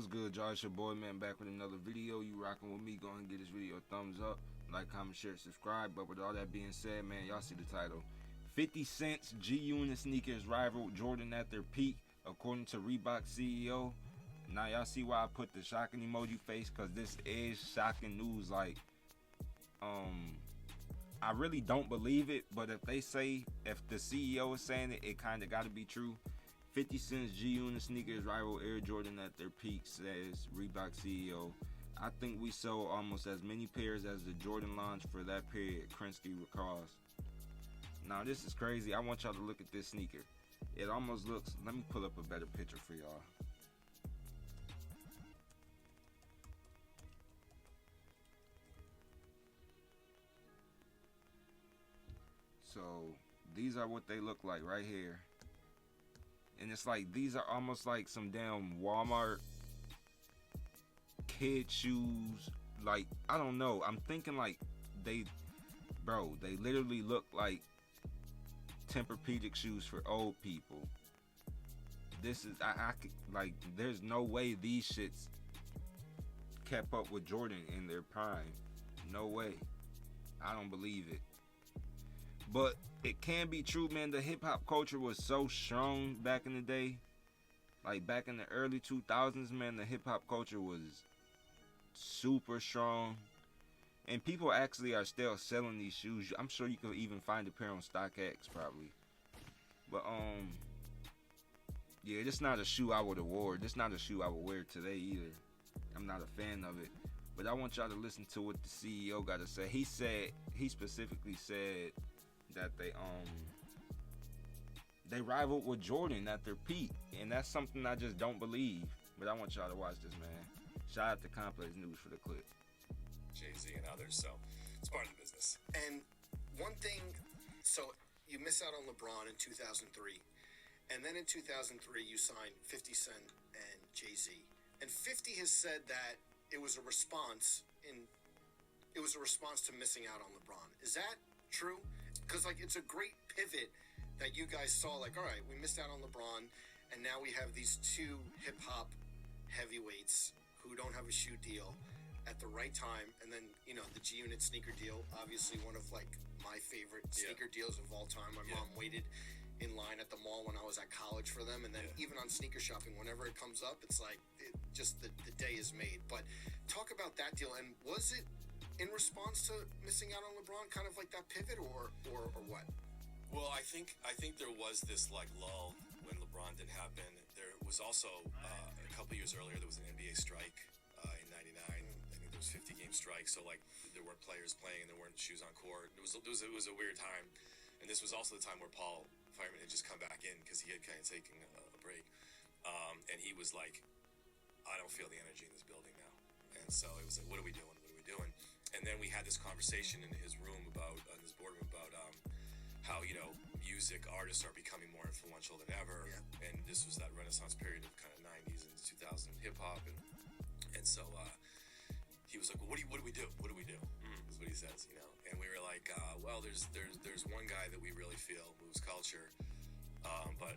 What's good, y'all? It's your boy, man, back with another video. You rocking with me. Go ahead and get this video a thumbs up. Like, comment, share, subscribe. But with all that being said, man, y'all see the title. 50 Cent's G-Unit sneakers rival Jordan at their peak, according to Reebok CEO. Now, y'all see why I put the shocking emoji face? Because this is shocking news. Like, I really don't believe it. But if they say, if the CEO is saying it, it kind of got to be true. 50 Cent's G-Unit sneakers rival Air Jordan at their peak, says Reebok CEO. I think we sold almost as many pairs as the Jordan launch for that period, Krinsky recalls. Now this is crazy. I want y'all to look at this sneaker. It almost looks, let me pull up a better picture for y'all. So these are what they look like right here. And it's like, these are almost like some damn Walmart kid shoes. Like, I don't know. I'm thinking like they literally look like Tempur-Pedic shoes for old people. This is, I could, like, there's no way these shits kept up with Jordan in their prime. No way. I don't believe it. But it can be true, man. The hip-hop culture was so strong back in the day. Like, back in the early 2000s, man, the hip-hop culture was super strong. And people actually are still selling these shoes. I'm sure you could even find a pair on StockX, probably. But, yeah, this not a shoe I would have wore. This not a shoe I would wear today, either. I'm not a fan of it. But I want y'all to listen to what the CEO got to say. He specifically said that they rivaled with Jordan at their peak, and that's something I just don't believe. But I want y'all to watch this, man. Shout out to Complex News for the clip. Jay-Z and others, so it's part of the business. And one thing, so you miss out on LeBron in 2003, and then in 2003 you signed 50 Cent and Jay-Z, and 50 has said that it was a response to missing out on LeBron. Is that true? Because, like, it's a great pivot that you guys saw. Like, all right, we missed out on LeBron, and now we have these two hip-hop heavyweights who don't have a shoe deal at the right time. And then, you know, the G-Unit sneaker deal, obviously one of, like, my favorite sneaker deals of all time. My mom waited in line at the mall when I was at college for them. And then even on sneaker shopping, whenever it comes up, it's like, just the day is made. But talk about that deal. And was it in response to missing out on LeBron, kind of like that pivot, or what? Well, I think there was this like lull when LeBron didn't happen. There was also a couple years earlier there was an NBA strike in '99. I think there was 50-game strike, so like there weren't players playing and there weren't shoes on court. It was a weird time, and this was also the time where Paul Fireman had just come back in because he had kind of taken a break, and he was like, I don't feel the energy in this building now, and so it was like, what are we doing? And then we had this conversation in his room about, in his boardroom about how, you know, music artists are becoming more influential than ever. Yeah. And this was that renaissance period of kind of 90s and 2000 hip hop. And so he was like, well, what do we do? What do we do? Is what he says, you know. And we were like, well, there's one guy that we really feel moves culture, but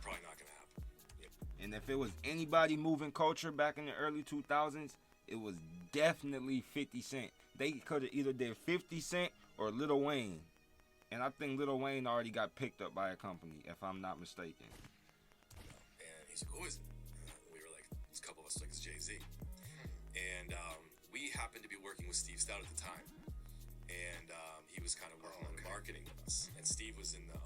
probably not going to happen. Yeah. And if it was anybody moving culture back in the early 2000s, it was definitely 50 Cent. They could have either did 50 Cent or Lil Wayne. And I think Lil Wayne already got picked up by a company, if I'm not mistaken. And he's like, who is it? We were like, there's a couple of us, like, it's Jay-Z. And we happened to be working with Steve Stout at the time. And he was kind of working on the marketing with us. And Steve was in the,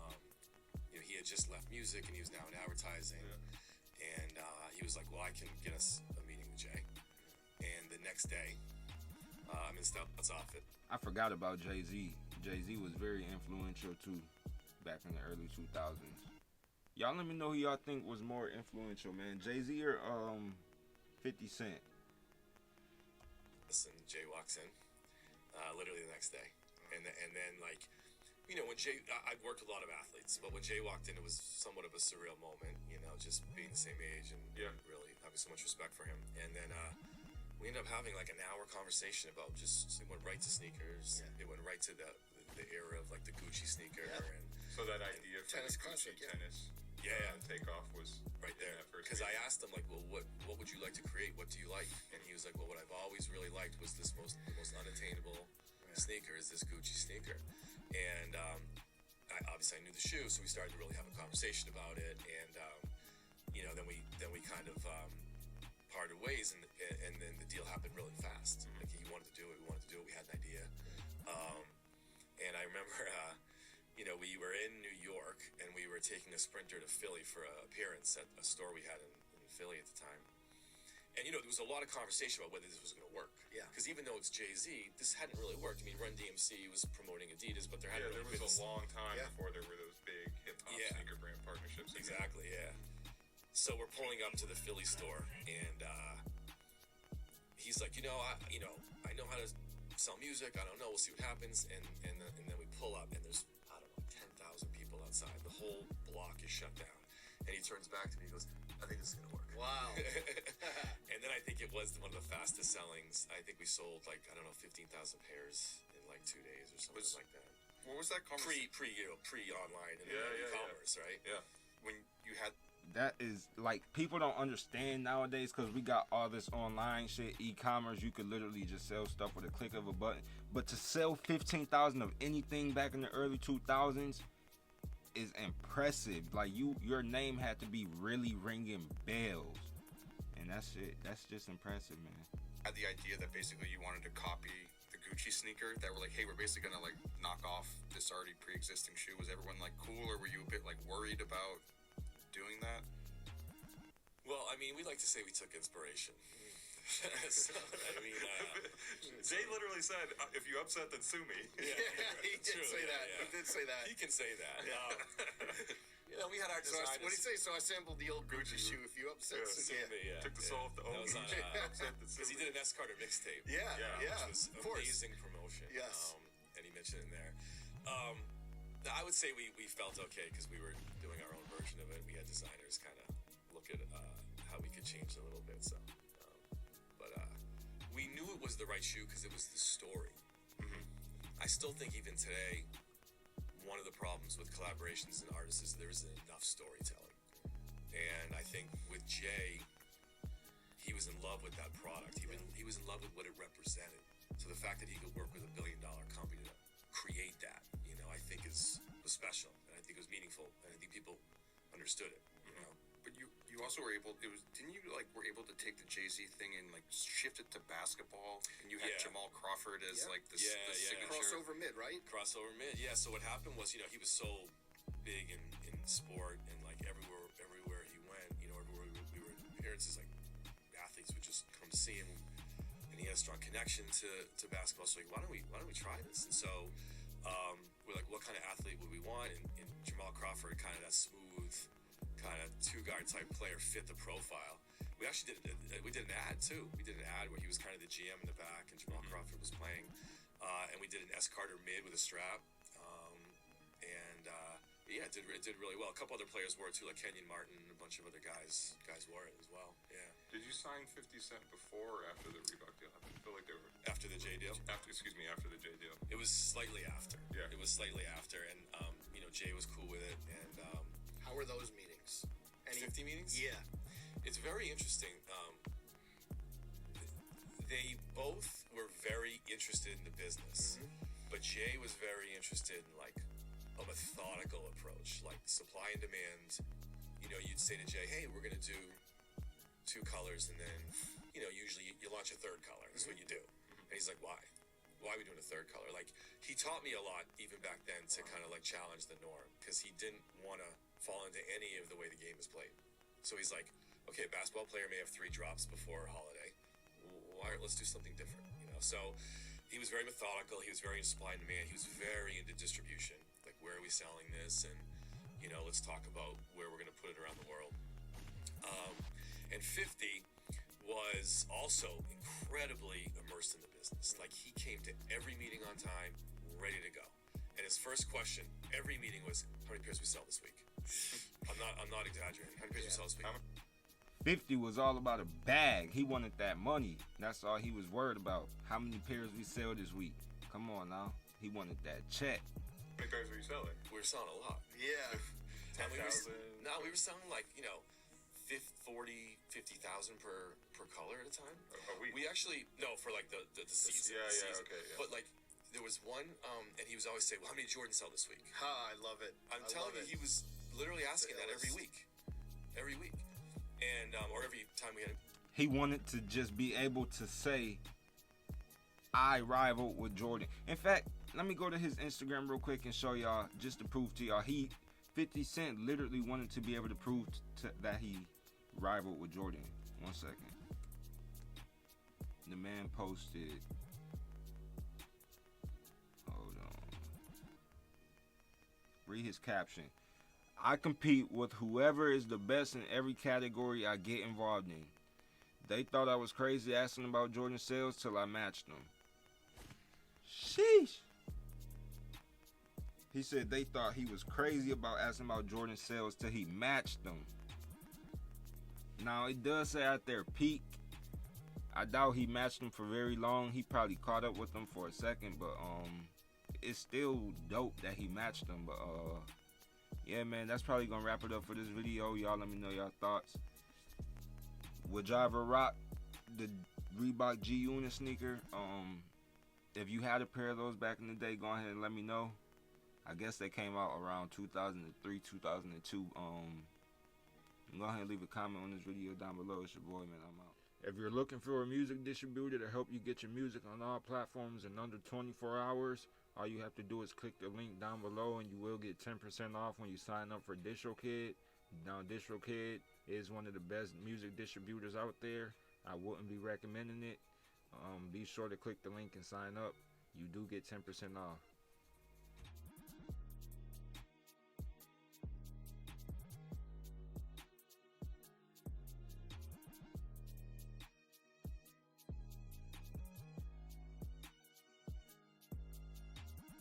you know, he had just left music and he was now in advertising. Yeah. And he was like, well, I can get us a meeting with Jay. And the next day, I'm in Stout's office. I forgot about Jay-Z. Jay-Z was very influential too, back in the early 2000s. Y'all let me know who y'all think was more influential, man. Jay-Z or 50 Cent? Listen, Jay walks in, literally the next day. And then like, you know, when Jay, I'd worked with a lot of athletes, but when Jay walked in, it was somewhat of a surreal moment, you know, just being the same age and really having so much respect for him. And then, we ended up having like an hour conversation about just, it went right to sneakers. Yeah. It went right to the era of like the Gucci sneaker. Yeah. So that idea of tennis Gucci classic, tennis. Yeah. Takeoff was Right there. that first Because I meeting. asked him, like, well, what would you like to create? What do you like? And he was like, well, what I've always really liked was the most unattainable sneaker is this Gucci sneaker. And obviously I knew the shoe, so we started to really have a conversation about it. And then we kind of parted ways, and then the deal happened really fast. Like he wanted to do it, we wanted to do it. We had an idea. And I remember, we were in New York, and we were taking a Sprinter to Philly for an appearance at a store we had in Philly at the time. And, there was a lot of conversation about whether this was going to work. Yeah. Because even though it's Jay-Z, this hadn't really worked. I mean, Run DMC was promoting Adidas, but there hadn't there really was been a long time Yeah. before there were those big hip-hop Yeah. sneaker brand partnerships. Exactly, yeah. So we're pulling up to the Philly store, and he's like, I know how to sell music. I don't know. We'll see what happens. And then we pull up, and there's, I don't know, 10,000 people outside. The whole block is shut down. And he turns back to me and goes, I think this is going to work. Wow. And then I think it was one of the fastest sellings. I think we sold 15,000 pairs in 2 days or something like that. What was that conversation? Pre-online and Yeah. e-commerce, right? Yeah. When you had That is people don't understand nowadays because we got all this online shit, e-commerce. You could literally just sell stuff with a click of a button. But to sell 15,000 of anything back in the early 2000s is impressive. Your name had to be really ringing bells, and that's just impressive, man. had the idea that basically you wanted to copy the Gucci sneaker, that were like, hey, we're basically gonna knock off this already pre-existing shoe. Was everyone cool, or were you a bit worried about doing that? Well, I mean, we like to say we took inspiration. So, I mean, Jay literally said, if you upset, then sue me. yeah, He did true, say yeah, that. yeah. He did say that. He can say that. We had our So designers. what did he say? So I sampled the old Gucci shoe. If you upset, Yeah, so Sue yeah. me, yeah. Took the soul off the That was on, upset, then sue because he me. did an S. Carter mixtape. Yeah, Yeah, yeah, Which was of course. amazing promotion. Yes. And he mentioned it in there. I would say we felt okay because we were doing our own version of it. We had designers kind of look at how we could change it a little bit. So, but we knew it was the right shoe because it was the story. I still think even today, one of the problems with collaborations and artists is there isn't enough storytelling. And I think with Jay, he was in love with that product. He was in love with what it represented. So the fact that he could work with $1 billion company to create that, I think was special, and I think it was meaningful, and I think people understood it. But you also were able, didn't you were able to take the Jay-Z thing and shift it to basketball, and you had Yeah. Jamal Crawford as Yeah. the Yeah, signature. Crossover mid, right? Crossover mid, yeah. So what happened was, he was so big in sport, and everywhere he went, everywhere we were in appearances, athletes would just come see him, and he had a strong connection to basketball. So why don't we try this? And so we're like, what kind of athlete would we want? And Jamal Crawford, kind of that smooth, kind of two-guard type player, fit the profile. We actually did an ad too. We did an ad where he was kind of the GM in the back, and Jamal Crawford was playing. And we did an S. Carter mid with a strap. Yeah, it did really well. A couple other players wore it too, like Kenyon Martin and a bunch of other guys wore it as well. Yeah. Did you sign 50 Cent before or after the Reebok deal happened? I feel like they were After the J deal. after the J deal. It was slightly after. Yeah. It was slightly after, and Jay was cool with it. And How were those meetings? 50 meetings. Yeah. It's very interesting. They both were very interested in the business, but Jay was very interested in a methodical approach, like supply and demand. You'd say to Jay, "Hey, we're gonna do 2 colors," and then usually you launch a 3rd color. That's what you do. And he's like, "Why? Why are we doing a 3rd color?" He taught me a lot even back then to kind of challenge the norm, because he didn't want to fall into any of the way the game is played. So he's like, okay, a basketball player may have 3 drops before a holiday. Let's do something different, So he was very methodical. He was very into supply and demand. He was very into distribution. Where are we selling this? And, let's talk about where we're going to put it around the world. And 50 was also incredibly immersed in the business. He came to every meeting on time, ready to go. And his first question, every meeting, was, how many pairs we sell this week? I'm not exaggerating. How many pairs we sell this week? 50 was all about a bag. He wanted that money. That's all he was worried about. How many pairs we sell this week? Come on now. He wanted that check. How many pairs were you selling? We were selling a lot. Yeah. And we were, 10,000. no, we were selling like 50,000 per color at a time. A week. We actually for like the season. Yeah, the yeah, season. okay, yeah. But like there was one, and he was always say, "Well, how many Jordans sell this week?" Ha, I love it. I'm telling you, he was literally asking that every week, and or every time we had. He wanted to just be able to say, I rivaled with Jordan. In fact, let me go to his Instagram real quick and show y'all, just to prove to y'all. 50 Cent literally wanted to be able to prove that he rivaled with Jordan. 1 second. The man posted. Hold on. Read his caption. I compete with whoever is the best in every category I get involved in. They thought I was crazy asking about Jordan sales till I matched them. Sheesh. He said they thought he was crazy about asking about Jordan sales till he matched them. Now, it does say at their peak. I doubt he matched them for very long. He probably caught up with them for a second, but it's still dope that he matched them. But yeah, man, that's probably gonna wrap it up for this video. Y'all let me know y'all thoughts. Would y'all ever rock the Reebok G Unit sneaker? If you had a pair of those back in the day, go ahead and let me know. I guess they came out around 2003, 2002. Go ahead and leave a comment on this video down below. It's your boy, man. I'm out. If you're looking for a music distributor to help you get your music on all platforms in under 24 hours, all you have to do is click the link down below and you will get 10% off when you sign up for DistroKid. Now, DistroKid is one of the best music distributors out there. I wouldn't be recommending it. Be sure to click the link and sign up. You do get 10% off.